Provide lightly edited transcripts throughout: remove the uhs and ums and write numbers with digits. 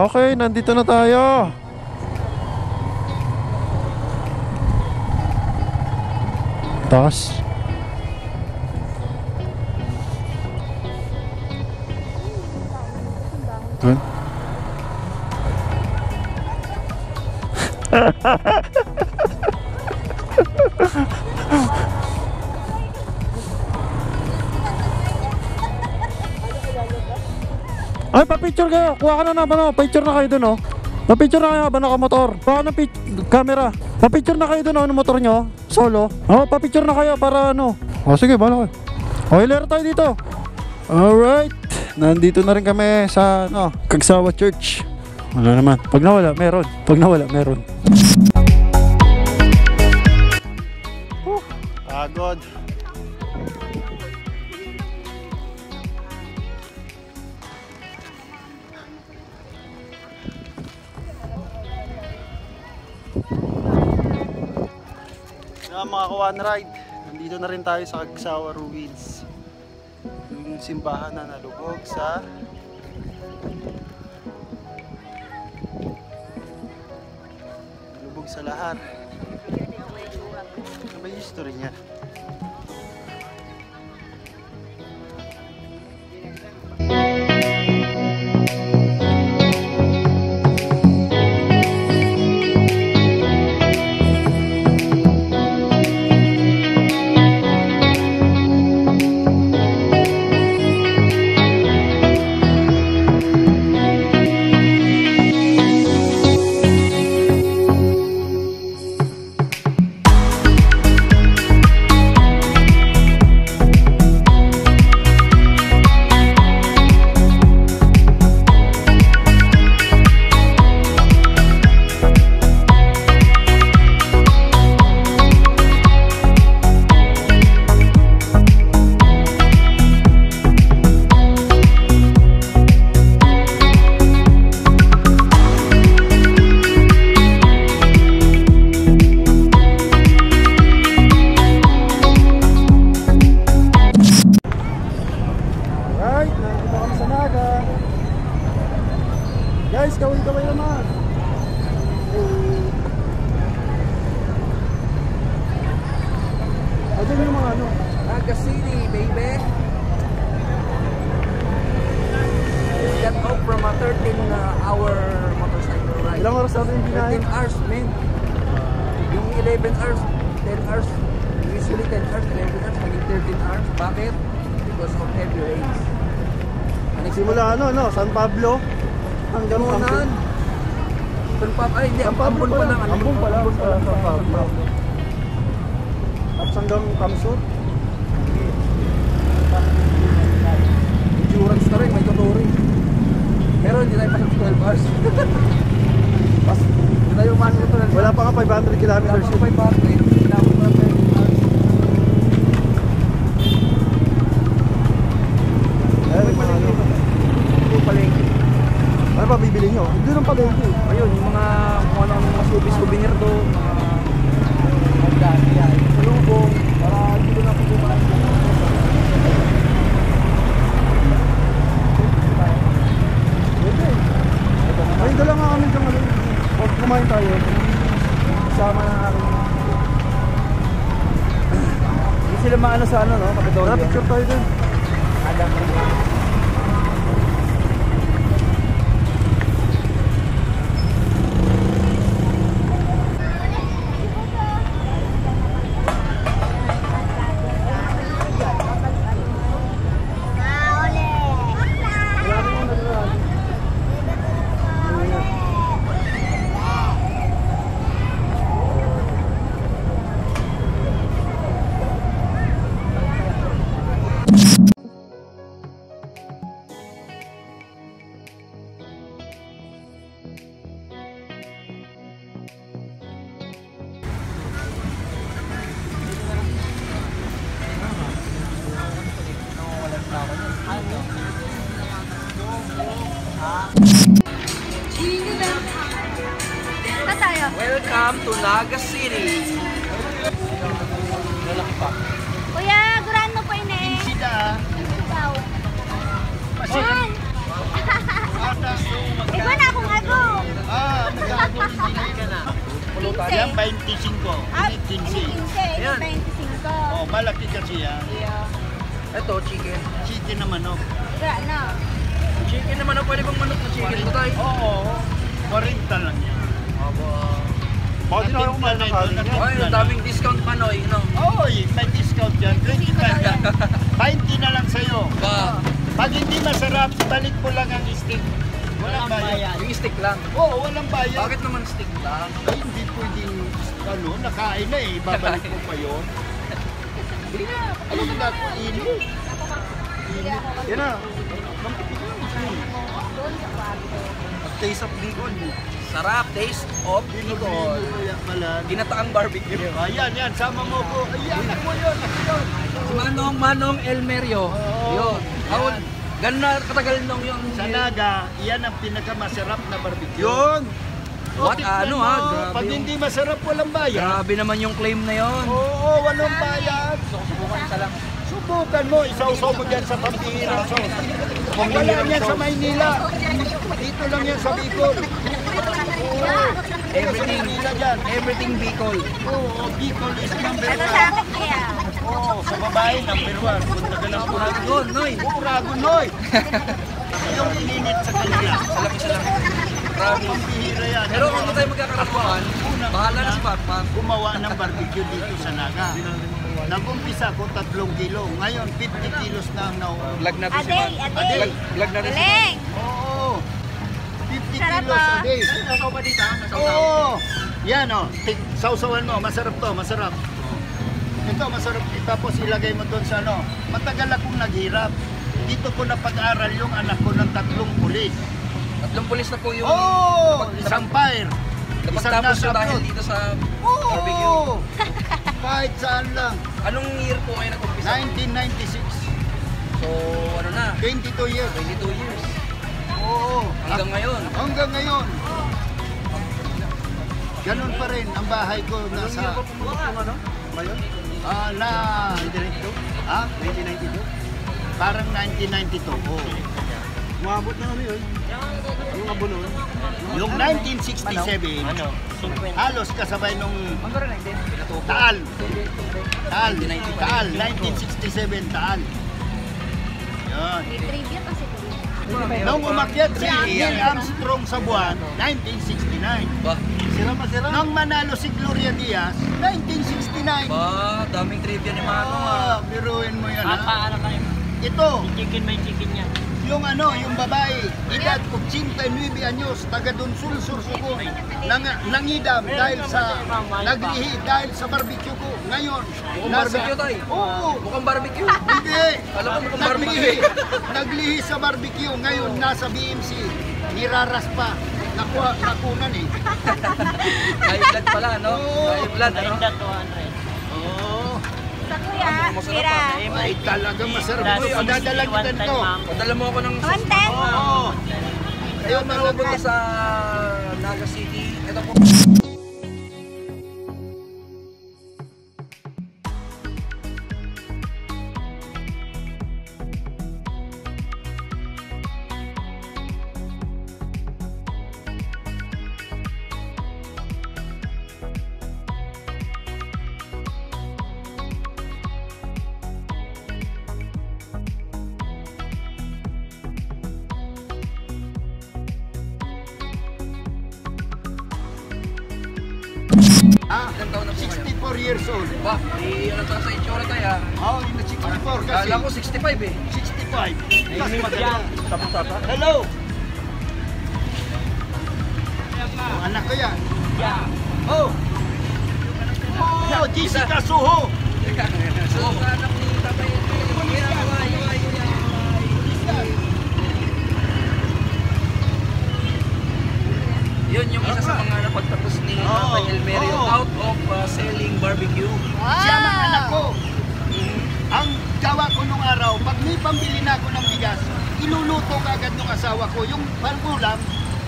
Okay, nandito na tayo. Taas. Doon. Ay, pa-picture kayo. Kuha ka na naman, oh. Picture na kayo dun, oh. Pa-picture na kayo habang nakamotor. Kuha ka ng camera. Pa-picture na kayo dun, oh, ng motor nyo. Solo. Oh, pa-picture na kayo para ano. Oh, sige, bala kayo. Okay, laro tayo dito. Alright. Nandito na rin kami sa, ano, Kagsawa Church. Wala naman. Pag nawala, meron. Pag nawala, meron. Pagod. Mga ka-one ride, nandito na rin tayo sa Kagsawa Ruins, yung simbahan na nalubog sa lahar. Ano ba yung history niya? Guys, kawin-kawin naman. Ayan yung mga ano. Naga City, baby. We got out from a 13-hour motorcycle ride. Ilang oras natin yung binahe? 13 hours, man. Yung 11 hours, 10 hours. Usually 10 hours, 11 hours, maging 13 hours. Bakit? Because of heavy rains. Simula ano, no? San Pablo hanggang Ambon. San Pablo, ay hindi, Ambon pa lang. Ambon pa lang sa San Pablo. Tapos hanggang Kamsur. Endurance na rin, may tuturing. Pero hindi tayo pasang 12 hours. Pas, hindi tayo pasang 12 hours. Wala pa nga 500 kilometers. Wala pa 500. Pinapos pa 13 hours. Ano ba bibili nyo? Hindi ng palengke. Ayun, yung mga kung ano mga souvenir doon, mga salubong, para hindi na pupunan. Ay, dala nga kami dyan ano. Pag kumain tayo, sama na aking. Hindi sila maano sa ano, no? Kapitolyo. Picture tayo dyan. Adam. Welcome to Naga City. Kuya, guraan mo po ini. Sida. Ikaw. Iba na akong pulutan. 15. Yan 25. Ah, Ini 15. 15. Ayan. 25. Oh, malaki kasi yan. Yeah. Ito, chicken. Chicken na manok. Gra na. Chicken naman ang pwede bang manok na chicken ko tayo? Oo. 40 lang yan. Aba. Bakit na ako Natimpla na ito, natimpla Ay, ang na. daming discount Manoy, no? Oy, may discount dyan. 25 lang. 20 na lang sa'yo. Ba, Pag hindi masarap, balik mo lang ang steak. Walang bayad. yung steak lang. Oo, walang bayad. Bakit naman steak lang? Ay, hindi pwedeng, nakain na eh. Babalik mo pa yun. Ano na ako, init. Yan na. Taste of Bicol. Sarap, taste of Bicol. Ginataang barbecue. Ayan, yan, sama mo ko. Ayan, ako yun, ako yun. Si Manong Elmerio. Yun. Ako, ganun na katagal nung yung... Sa Naga, yan ang pinakamasarap na barbecue. Yun! What? Tikman Ano mo. ha? Grabe Pag yung- hindi masarap, walang bayad. Grabe naman yung claim na yun. Oo, walang bayad. Subukan isa lang. Subukan mo, isausaw mo dyan sa pambihirang sauce. Wala yan sa Maynila. Dito lang yan sa Bicol. Oo, Everything, Maynila dyan. everything Bicol. Oo, Bicol is number Ito 1. sa akin kaya. Oo, sa babae, number 1. Punta ka lang po. Yun, Noy. Urago, Noy. Yung ininit sa kanila. Isa lang. Grabe. Pambihira yan. Pero kung tayo magkakarapuan, bahala na si Papa. Gumawa ng barbecue dito sa Naga. Nag-umpisa ko 3 kilo. Ngayon, 50 kilos na ang nauwi. Vlog natin si Aday, Papa. aday. Vlog natin si Papa. Galing. Oo. 50 Sarap, kilos a ah. day. Nasaw pa dito, Oo. Yan o. Sausawan mo. Masarap to. Masarap. Ito, masarap. Tapos ilagay mo doon sa ano. Matagal akong naghirap. Dito ko napag-aral yung anak ko ng 3 pulis. 3 pulis na po yung... Oo! Isang fire. Isang Napagtapos nasa nyo dahil abroad. dito sa barbecue. Oo! Kahit saan lang. Anong year po kayo nag-umpisa? 1996. So, ano na? 22 years. 22 years. Oo. Hanggang ngayon. Hanggang ngayon. Ganun pa rin ang bahay ko nasa... na... 1992? Ha? 1992? Parang 1992. Oo. Umabot na kami yun. Yung abo nun. Yung 1967, halos kasabay nung Hanggang na din. Pinatupo. Taal. Taal. 1967, Taal. Yan. May trivia kasi ito. Nung umakyat si Neil Armstrong sa buwan, 1969. Ba? Nung manalo si Gloria Diaz, 1969. Ba? Daming trivia ni Manong ah. Biruin mo yan ha. Paano kayo? Ito, May chicken niya. yung yung babae, edad 89 anyos, taga Donsul, Sursugong, nangidam dahil sa, naglihi dahil sa barbecue ko. Ngayon, Barbecue tayo? Oo, Mukhang barbecue. hindi. Alam mo mukhang Naglihi. barbecue. Naglihi sa barbecue. Ngayon, nasa BMC. Niraras pa. Nakunan eh. High blood pala, no? Oo. High blood, ano? Oo. Sa kuya, Masarap tira. ah. Ay, talagang masarap. Uy, padadalan kita nito. Padala mo ako ng... 110? Oo. Ayun, marupunta sa Naga City. Ito po. Ilang taon na po kayo? 64 years old. Ba, ano tayo sa itsura tayo ah. Oh, 64 kasi. Kala ko 65 eh. 65. Mas maganda. Hello. Oh, anak ko yan. Oh. Oh, Jessica Suho. So, sa anak ni Tatay Yun yung isa sa mga napagtapos ni Tatay Elmerio out of selling barbecue. Siya ang anak ko. Ang gawa ko nung araw, pag may pambili na ako ng bigas, iluluto ka agad ng asawa ko. Yung pangulam,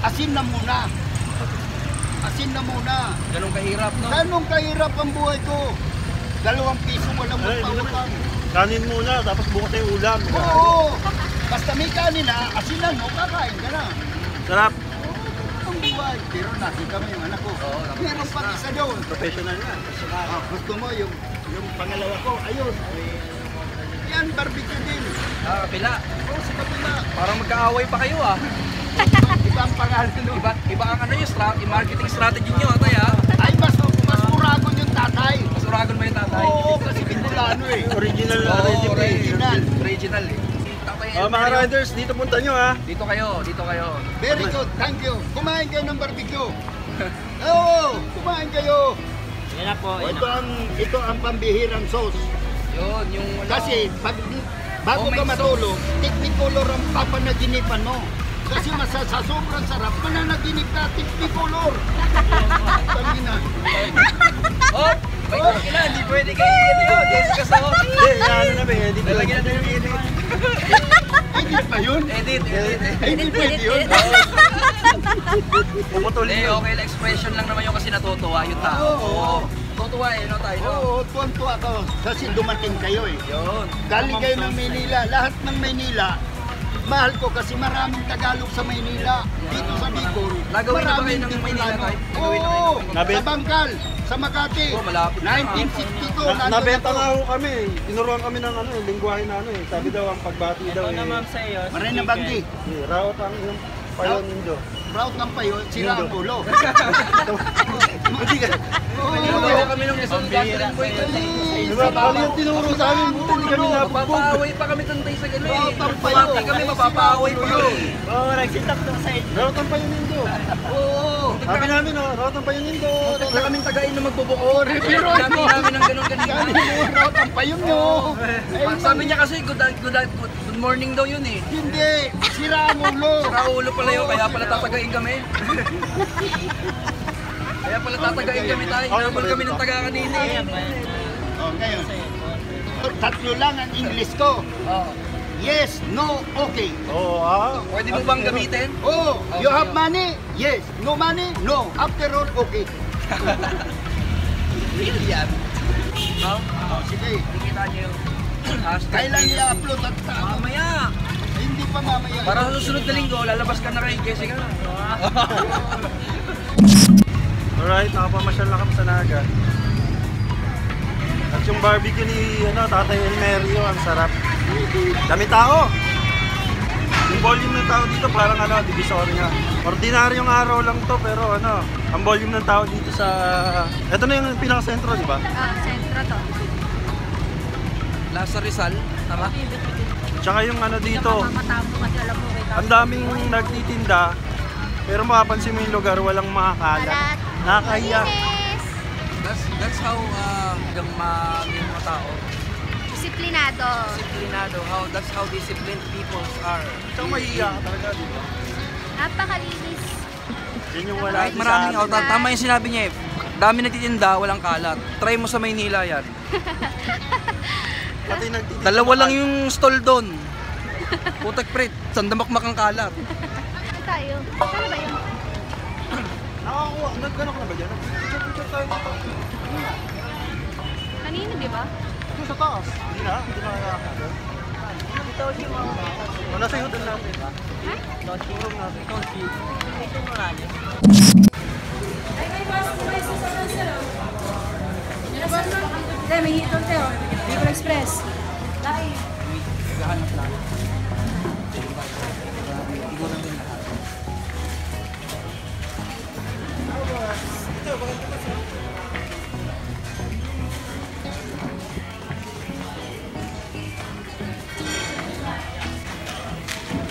asin na muna. Asin na muna. Ganun kahirap, no? Ganong kahirap ang buhay ko. 2 piso walang magpaulam. Kanin muna, tapos bukas na yung ulam. Oo. Basta may kanin na, asinan mo, kakain ka na. Sarap. Ang buhay. Ay, pero nakita mo yung anak ko. Oo, nakita Meron pang na. isa doon. Professional yan. Gusto mo yung pangalawa ko, ayun. Yan, barbecue din. Kapila. Oh, sa kabila. Parang magkaaway pa kayo ah. Iba ang pangalan nun. Iba ang ano yung marketing strategy nyo atay ah. Ay, mas uragon yung tatay. Mas uragon ba yung tatay? Oo, kasi Bicolano eh. Original Original. Original eh. Tatay mga Elmer, riders, dito punta nyo ha. dito kayo. Very good, thank you. Kumain kayo ng barbecue. Oo, kumain kayo. Yan na po. Ito ang pambihirang sauce. Yun, yung ano. Kasi bago ka Homemade matulog, technicolor ang papanaginipan mo. Kasi sa sobrang sarap, mananaginip ka, technicolor. Tangina. Oh, may kila, hindi pwede kayo yun. Jessica sa Hindi, ano na ba eh. Dito Lalagyan natin yung edit. Edit pa yun? Edit. Ay, hindi pwede yun. Pumutol Hindi, okay lang. Expression lang naman yung kasi natutuwa yung tao. Oo. Tutuwa eh, no tayo, no? Oo, tuwan-tuwa ako. Kasi dumating kayo eh. Yun. Galing kayo ng Maynila. Lahat ng Maynila, mahal ko kasi maraming Tagalog sa Maynila. Dito sa Bicol. Nagawin na ba kayo ng maraming Maynila, Bicolano. Tay? Nagawin na kayo Oo, ng Maynila? sa Bangkal, sa Makati. Oo, malapit na. 1962, nandun Nabenta ako. nga ho kami. Tinuruan kami ng ano, lingwahe na ano eh. Sabi daw ang pagbati daw Ito na ma'am eh. sa iyo. Maray na banggi. Raot ang yung payon nindo. Proud ng payo, sira ang ulo. Hindi ka. Nagawin na kami ng isang gasoline boy doon eh. Diba, paano yung tinuro sa amin? Buti hindi kami nabugbog. Mapapaaway pa kami tantay sa gano'n eh. Raot ang payo. Pumati kami, mapapaaway pa kami. Oo, nagsitak to sa inyo. Raot ang payon nindo. Oo. Sabi namin oh, raot ang payon nindo. Sa kaming tagain na magbubuko. Pero Sabi namin ng gano'n kanina. Sabi mo, proud ang payo nyo. Sabi niya kasi good morning daw yun eh. Hindi, sira ang ulo. Sira ulo pala yun, kaya pala tatagain kami. Kaya pala tatagain kami tayo. Hinabol kami ng taga kanina eh. Oh, ngayon. Tatlo lang ang English ko. Oo. Yes, no, okay. Oo ah. Pwede mo bang gamitin? Oh, you have money? Yes. No money? No. After all, okay. Real yan. No? Oh, sige. Nakikita niyo yung hashtag. Kailan i-upload at Mamaya. hindi pa mamaya. Para sa susunod na linggo, lalabas ka na kay Jessica. Alright, nakapamasyal na kami sa Naga. At yung barbecue ni Tatay Elmerio, ang sarap. Dami tao. Yung volume ng tao dito parang divisoria. Ordinaryong araw lang to pero ang volume ng tao dito sa... Ito na yung pinaka-sentro, di ba? Sentro to. Lasa Rizal, tama? Tsaka yung dito, Mamatabo kasi alam mo. ang daming nagtitinda pero mapapansin mo yung lugar, walang makakalat. Nakakahiya. That's how yung mga tao. Disiplinado. Disiplinado. That's how disciplined people are. Tsaka mahiya ka talaga, di ba? Napakalinis. Yun yung wala Kahit din maraming sa atin. tama yung sinabi niya eh. Dami nagtitinda, walang kalat. Try mo sa Maynila yan. Pati nagtitinda. Dalawa lang yung stall doon. Putak pret, sandamakmak ang kalat. Ito tayo. Saan ba yun? Nakakuha. Nagkano ka na ba dyan? Picture tayo dito. Kanina, di ba? Ito sa taas. Hindi na nakakakita. Nasa hotel natin. Turong natin. Ito marami. Hindi, may hitol tayo. Bicol Express. Naghahanap lang. Iguran din lahat.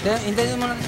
Hintayin mo lang.